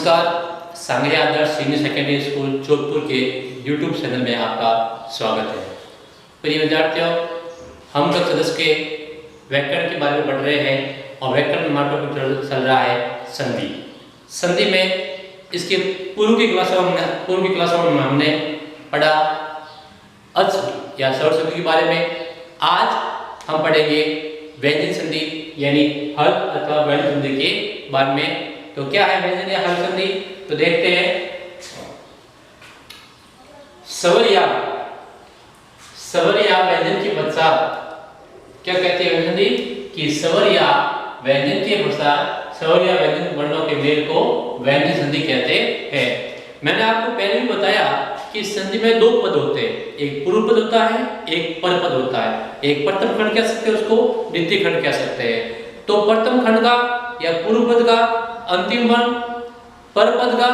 नमस्कार, सांगली आदर्श senior secondary school Jodhpur के YouTube channel में आपका स्वागत है। प्रिय विद्यार्थियों, हम कक्षा 10 के व्याकरण के बारे में पढ़ रहे हैं और व्याकरण में टॉपिक चल रहा है संधि। संधि में इसके पूर्व की क्लासों में हमने पढ़ा अच या स्वर संधि के बारे में। आज हम पढ़ेंगे व्यंजन संधि यानी हल अथवा व्यंजन संधि के बारे में। तो क्या है व्यंजन या हल संधि? तो देखते हैं। स्वर या व्यंजन के पश्चात क्या कहते हैं व्यंजन संधि? कि स्वर या व्यंजन के पश्चात स्वर या व्यंजन वर्णों के मेल को व्यंजन संधि कहते हैं। मैंने आपको पहले भी बताया कि संधि में दो पद होते हैं, एक पूर्व पद होता है, एक पर पद होता है। एक प्रथम खंड कह सकते हैं, उसको द्वितीय खंड कह सकते हैं। तो प्रथम खंड का या पूर्व पद का अंतिम वर्ण, पर पद का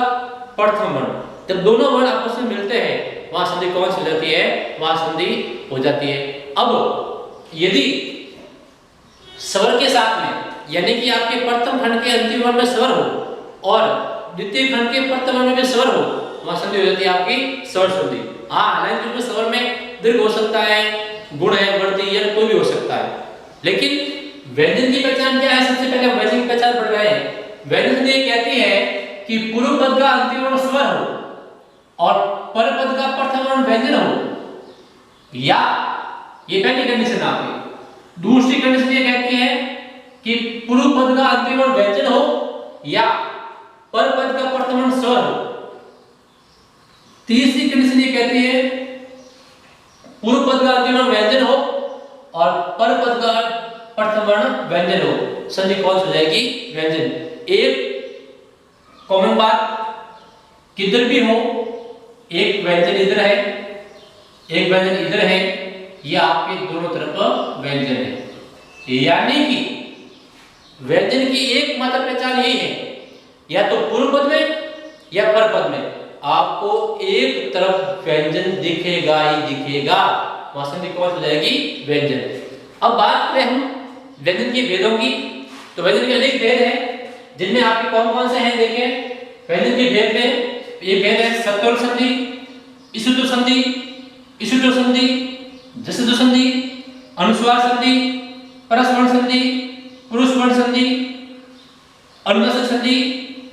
प्रथम वर्ण, जब दोनों वर्ण आपस में मिलते हैं वहां संधि कौन सी हो जाती है? वहां संधि हो जाती है। अब यदि स्वर के साथ में यानी कि आपके प्रथम खंड के अंतिम वर्ण में स्वर हो और द्वितीय खंड के प्रथम वर्ण में स्वर हो, वहां संधि हो जाती है आपकी स्वर संधि। हालांकि उसमें स्वर में दीर्घ हो सकता है, गुण है, वृद्धि या कोई भी हो सकता है। लेकिन व्यंजन की पहचान क्या है? सबसे पहले व्यंजन की पहचान पढ़ रहे हैं। व्यंजन संधि कहती है कि पूर्व पद का अंतिम वर्ण स्वर हो और पर पद का प्रथम वर्ण व्यंजन हो, या ये पहली कंडीशन आपकी। दूसरी कंडीशन ये कहती है कि पूर्व पद का अंतिम वर्ण व्यंजन हो या पर पद का प्रथम वर्ण स्वर हो। तीसरी कंडीशन ये कहती है पूर्व पद का अंतिम वर्ण व्यंजन हो और पर पद का प्रथम वर्ण व्यंजन हो। संधि कौन सी हो जाएगी? व्यंजन। एक कॉमन बात, किधर भी हो, एक व्यंजन इधर है, एक व्यंजन इधर है, ये आपके दोनों तरफ व्यंजन है। यानी कि व्यंजन की एकमात्र पहचान यही है, या तो पूर्व पद में या पर पद में आपको एक तरफ व्यंजन दिखेगा ही दिखेगा। वहां संधि कौन सी हो जाएगी? व्यंजन। अब बात करें हम व्यंजन के भेदों की, तो व्यंजन के अनेक भेद हैं, जिनमें आपके कौन कौन से हैं देखें। व्यंजन के भेद में ये भेद है सत्वर संधि, इषुत्व संधि, इषुत्व संधि, जसत्व संधि, अनुस्वार संधि, परस्पर संधि, पुरुषवर्ण संधि, अनुनासिक संधि,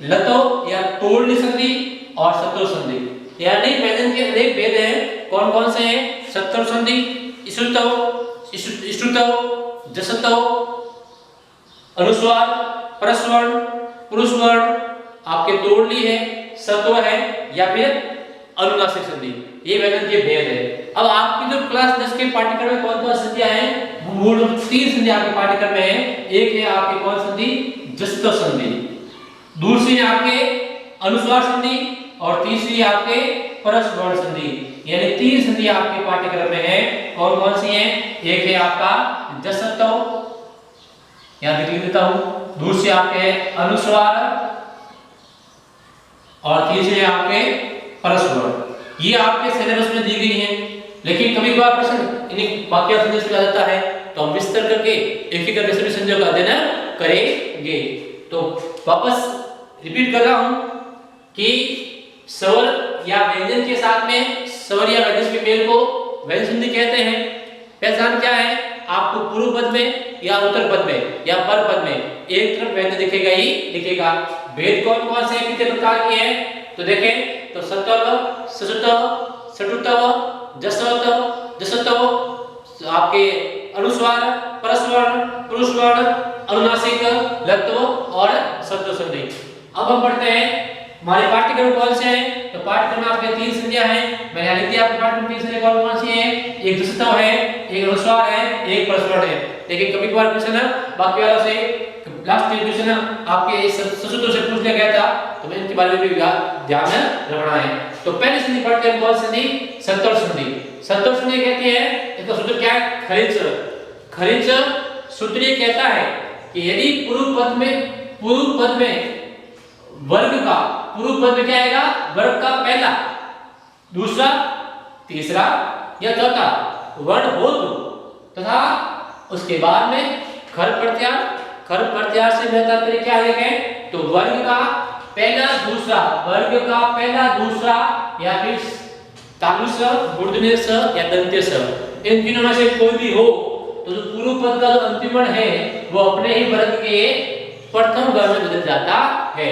लतो या तोड़नी संधि और सत्वर संधि। यानी व्यंजन के अनेक भेद हैं। कौन कौन से हैं? सत्वर संधि, इषुत्व, इष्टुत्व, जसत्व, अनुस्वार, परस्वर्ण, पुरुषवर्ण, आपके तोड़नी है, सत्व है या फिर अनुनासिक संधि। ये व्यंजन के भेद है। अब आपकी जो क्लास 10 के पाठ्यक्रम में कौन कौन संधियां हैं? मूल 3 संधि आपके पाठ्यक्रम में है। एक है आपके कौन संधि? जसत्व संधि, दूसरी है आपके अनुस्वार संधि और तीसरी है आपके परस्वर्ण संधि। यानी 3 संधि आपके पाठ्यक्रम में है। कौन कौन सी हैं? एक है आपका जसत्व, यहां लिख देता हूं, दूसरे आपके अनुस्वार और तीसरे आपके परस्पर। ये आपके सिलेबस में दी गई है, लेकिन कभी कभार प्रश्न इन्हीं वाक्य संधि से आ जाता है, तो हम विस्तार करके एक एक करके सभी संधियों का अध्ययन करेंगे। तो वापस रिपीट कर रहा हूं कि स्वर या व्यंजन के साथ में स्वर या व्यंजन के मेल को व्यंजन संधि कहते हैं। पहचान क्या है? आपको पूर्व पद में या उत्तर पद में या पर पद में एक तरफ व्यंजन दिखेगा ही दिखेगा। भेद कौन कौन से कितने प्रकार के हैं? तो देखें तो सत्व, ससुत्व, सटुत्व, जसत्व, जसत्व, आपके अनुस्वार, परस्वर्ण, पुरुषवर्ण, अनुनासिक, लत्व और सत्व संधि। अब हम पढ़ते हैं हमारे पाठ्यक्रम कौन से हैं? तो पाठ्यक्रम में आपके 3 संधियां हैं। मैंने लिख दिया आपके पाठ्यक्रम 3 संधियां कौन कौन सी हैं? एक जसत्व है, एक अनुस्वार है, एक परस्वर्ण है। लेकिन कभी कभार क्वेश्चन है बाकी वालों से, लास्ट क्वेश्चन आपके ससुत्व से पूछ लिया गया था, तो मैं इनके बारे में भी ध्यान रखना है। तो पहली संधि पढ़ते हैं कौन संधि? सत्वर संधि। सत्वर संधि कहती है, इसका सूत्र क्या है? खनिज। खनिज सूत्र ये कहता है कि यदि पूर्व पद में वर्ग का, पूर्व पद में क्या आएगा? वर्ग का पहला, दूसरा, तीसरा या चौथा वर्ण हो तथा उसके बाद में खर प्रत्यार से मेरा तात्पर्य क्या है? तो वर्ग का पहला दूसरा, वर्ग का पहला दूसरा या फिर तालु स, मूर्धन्य स या दंत्य स, इन तीनों में से कोई भी हो तो जो पूर्व पद का जो अंतिम वर्ण है वो अपने ही वर्ग के प्रथम वर्ण में बदल जाता है।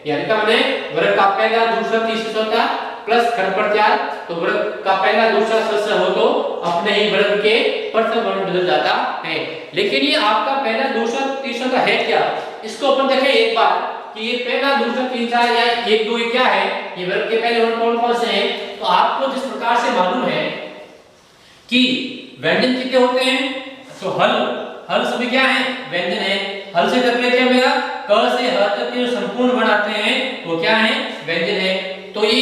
यानी कि हमने वर्ग का पहला दूसरा तीसरा चौथा प्लस खर प्रत्यार, तो वर्ग का पहला दूसरा स हो तो अपने ही वर्ग के प्रथम वर्ण में बदल जाता है। लेकिन ये आपका पहला दूसरा तीसरा का है क्या, इसको अपन देखें एक बार कि ये पहला दूसरा तीसरा या एक दो क्या है, ये वर्ग के पहले वर्ण कौन कौन से हैं। तो आपको जिस प्रकार से मालूम है कि व्यंजन कितने होते हैं, तो हल, हल सभी क्या है, व्यंजन है। हल से तक क्या मिलेगा, क से ह तक के जो संपूर्ण वर्ण आते हैं वो क्या है, व्यंजन है। तो ये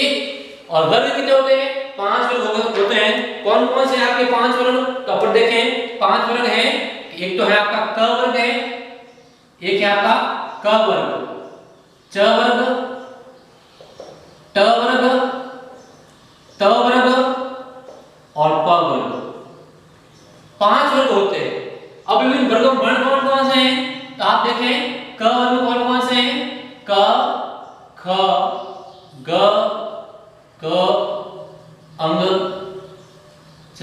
और वर्ग कितने होते हैं, 5 वर्ग होते हैं। कौन कौन से आपके 5 वर्ग, तो अपन देखें 5 वर्ग हैं। एक तो है आपका क वर्ग है, एक है आपका क वर्ग, च वर्ग, ट वर्ग, त वर्ग और प वर्ग, 5 वर्ग होते हैं। अब इन वर्गों में वर्ण कौन कौन से हैं, तो आप देखें क वर्ग कौन कौन से हैं, क, ख, ग, क, अंग, च,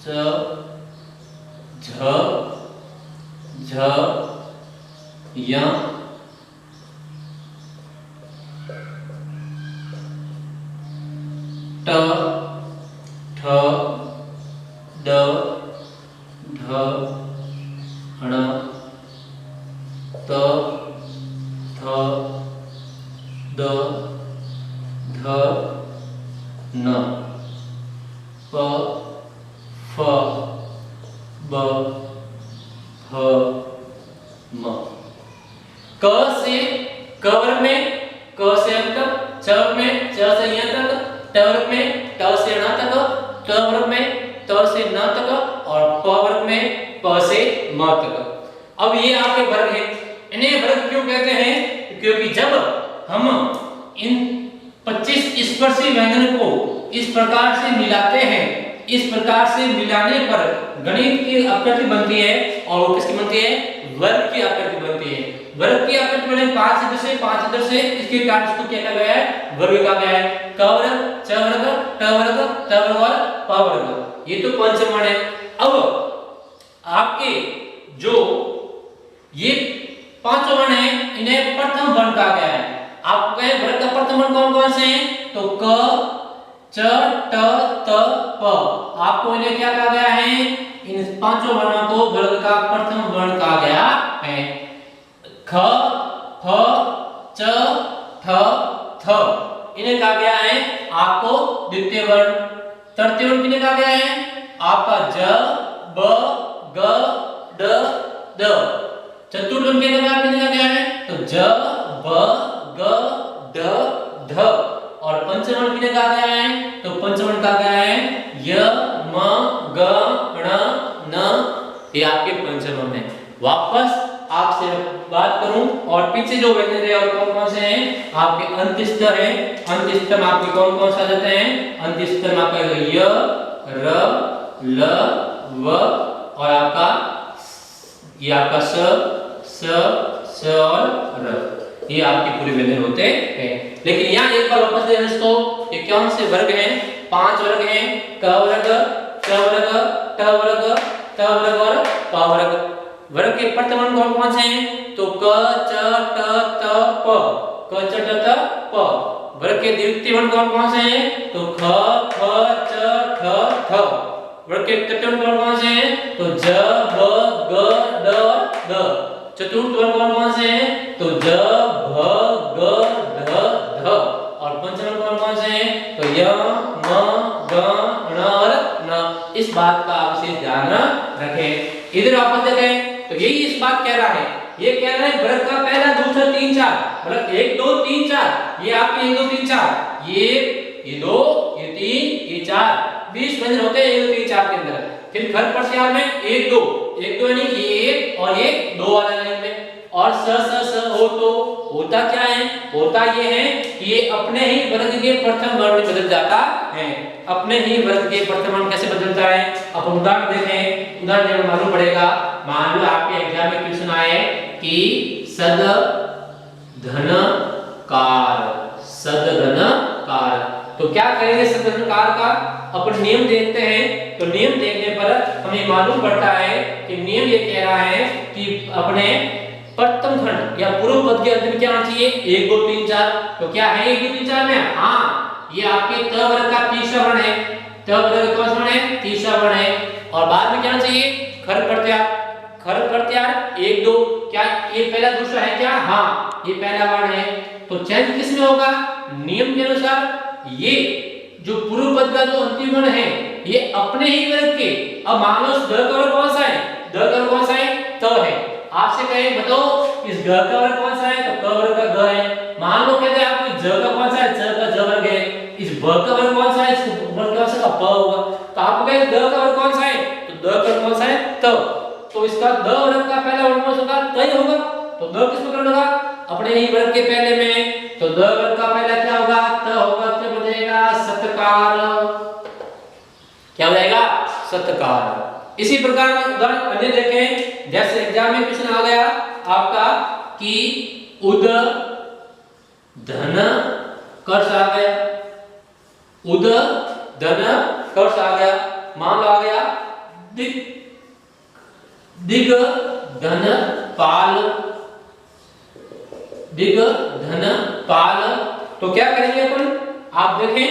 झ, झ, य, ट, ठ, ड, ढ, ण, त, थ, द, ध, न, प, फ, ब, भ, म। क से क वर्ग में क से अंत तक, च में च से य तक, ट वर्ग में ट से ण तक, त वर्ग में त से न तक और प वर्ग में प से म तक। अब ये आपके वर्ग हैं। इन्हें वर्ग क्यों कहते हैं, क्योंकि जब हम इन 25 स्पर्शी व्यंजन को इस प्रकार से मिलाते हैं, इस प्रकार से मिलाने पर गणित की आकृति बनती है और वो किसकी बनती है, वर्ग की आकृति बनती है। वर्ग की आकृति बने 5 इधर से इसके कारण इसको क्या कहा गया है, वर्ग कहा गया है। क वर्ग, च वर्ग, ट वर्ग, त वर्ग और प वर्ग, ये तो पंचवर्ण है। अब आपके जो ये 5 वर्ण हैं इन्हें प्रथम वर्ण कहा गया है। आपके वर्ग का प्रथम वर्ण कौन कौन से हैं, तो क, च, ट, त, प। आपको इन्हें क्या कहा गया है, इन 5 वर्णों को वर्ग का प्रथम वर्ण कहा गया है। ख, फ, च, ठ, थ इन्हें कहा गया है आपको द्वितीय वर्ण। तृतीय वर्ण किन्हें कहा गया है, आपका ज, ब, ग, ड, द। चतुर्थ वर्ण किन्हें कहा गया है, तो ज, ब, ग, ड, ध। और पंचम वर्ण किन्हें कहा गया है, तो पंचम वर्ण कहा गया है य, म, ग, ण, न। ये आपके पंचम वर्ण है। वापस आपसे बात करूं और पीछे जो व्यंजन है और कौन कौन से हैं, आपके अंत्यस्तर है। अंत्यस्तर में आपके कौन कौन से आ जाते हैं, अंत्यस्तर में आपका य, र, ल, व और आपका ये आपका स और र, ये आपके पूरे व्यंजन होते हैं। लेकिन यहाँ एक बार वापस देखें दोस्तों, ये कौन से वर्ग हैं, 5 वर्ग हैं। क वर्ग, च वर्ग, ट वर्ग, त वर्ग और प वर्ग। वर्ग के प्रथम वर्ण कौन कौन से हैं, तो क, च, ट, त, प, क, च, ट, त, प। वर्ग के द्वितीय वर्ण कौन कौन से हैं, तो ख, फ, च, ठ, थ। वर्ग के तृतीय वर्ण कौन कौन से हैं, तो ज, ब, ग, ड, द। चतुर्थ वर्ण कौन कौन से हैं, तो ज, भ, ग, ध, ध। और पंचम वर्ण कौन कौन से हैं, तो य, म, ग, ण और न। इस बात का आप विशेष ध्यान रखें। इधर वापस देखें तो यही इस बात कह रहा है, ये कह रहा है वर्ग का पहला दूसरा 3 4, मतलब 1 2 3 4, ये आपके 1 2 3 4, ये 2 ये 3 ये 4, 20 व्यंजन होते हैं 1 2 3 4 के अंदर। फिर घर पर से में 1 2 यानी ये 1 और ये 2 वाला लाइन में। और स हो तो होता क्या है, होता ये है कि ये अपने ही वर्ग के प्रथम वर्ण में बदल जाता है। अपने ही वर्ग के प्रथम वर्ण कैसे बदलता है, अब उदाहरण देखें। उदाहरण जब मालूम पड़ेगा, मान लो आपके एग्जाम में क्वेश्चन आए कि सद धनकार, सदधनकार। तो क्या करेंगे सदधनकार का अपन नियम देखते हैं। तो नियम देखने पर हमें मालूम पड़ता है कि नियम ये कह रहा है कि अपने प्रथम खंड या पूर्व पद के अंत में क्या आना चाहिए 1 2 3 4। तो क्या है 1 2 3 4 में? हाँ, ये आपके त वर्ग का तीसरा वर्ण है। त वर्ग का कौन सा वर्ण है? तीसरा वर्ण है। और बाद में क्या आना चाहिए? खर प्रत्यार। खर प्रत्यार 1 2। क्या ये पहला दूसरा है क्या? हाँ, ये पहला वर्ण है। तो चयन किसमें होगा? नियम के अनुसार ये जो पूर्व पद का जो अंतिम वर्ण है ये अपने ही वर्ग के। अब मान लो द का वर्ग कौन सा है? द का वर्ग कौन सा है? त है। आपसे कहे बताओ इस ग का वर्ग कौन सा है? तो क वर्ग का ग है। मान लो कहते हैं आपको ज का कौन सा है? ज का ज वर्ग है। इस ब का वर्ग कौन सा है? इस वर्ग कौन सा? प होगा। तो आपको कहे द का वर्ग कौन सा है? तो द का वर्ग कौन सा है? त। तो इसका द वर्ग का पहला वर्ण कौन सा होगा? त ही होगा। तो द किस प्रकार होगा? अपने ही वर्ग के पहले में। तो द वर्ग का पहला क्या होगा? त होगा। तो बनेगा सत्कार। क्या हो जाएगा? सत्कार। इसी प्रकार उदाहरण अन्य देखें। जैसे एग्जाम में क्वेश्चन आ गया आपका कि उद धन कर्ष आ गया। उद धन कर्ष आ गया। मान लो आ गया दिग दिग धन पाल। दिग धन पाल। तो क्या करेंगे अपन? आप देखें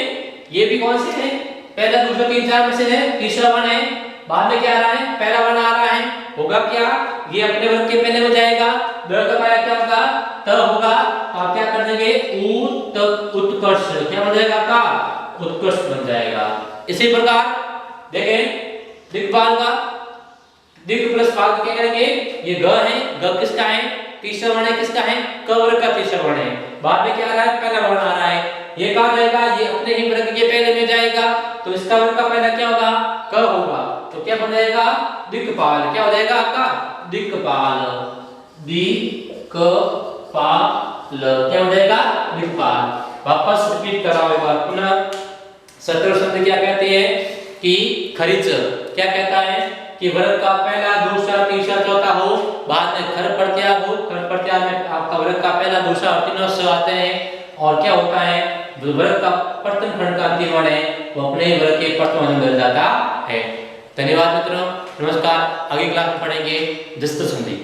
ये भी कौन से हैं? पहला दूसरा तीन चार में से है। तीसरा वर्ण है। बाद में क्या आ रहा है? पहला वर्ण आ रहा है। होगा क्या? ये अपने वर्ग के पहले में जाएगा। द का पहला क्या होगा? त होगा। तो आप क्या कर देंगे? उत्कर्ष। क्या बन जाएगा आपका? उत्कर्ष बन जाएगा। इसी प्रकार देखें दिग्पाल का दिग प्लस पाल क्या करेंगे? ये ग है। ग किसका है? तीसरा वर्ण है। किसका है? क वर्ग का तीसरा वर्ण है। बाद में क्या आ रहा है? पहला वर्ण आ रहा है। ये कहां जाएगा? ये अपने ही वर्ग के पहले में जाएगा। तो इसका वर्ग का पहला क्या होगा? क होगा। तो क्या बन जाएगा? दिक्पाल। क्या हो जाएगा आपका? दिक्पाल। दिक्पाल। क्या हो जाएगा? दिक्पाल। वापस रिपीट कराओ एक बार पुनः। सत्र शब्द क्या कहते हैं कि खरिच क्या कहता है कि वर्ग का पहला दूसरा तीसरा चौथा हो, बाद में खर प्रत्यार हो। खर प्रत्यार में आपका वर्ग का पहला दूसरा और तीसरा स आते हैं। और क्या होता है? जो वर्ग का प्रथम खंड का अंतिम वर्ण है वो अपने वर्ग के प्रथम वर्ण में बदल जाता है। धन्यवाद मित्रों, नमस्कार। आगे क्लास में पढ़ेंगे जस्त संधि।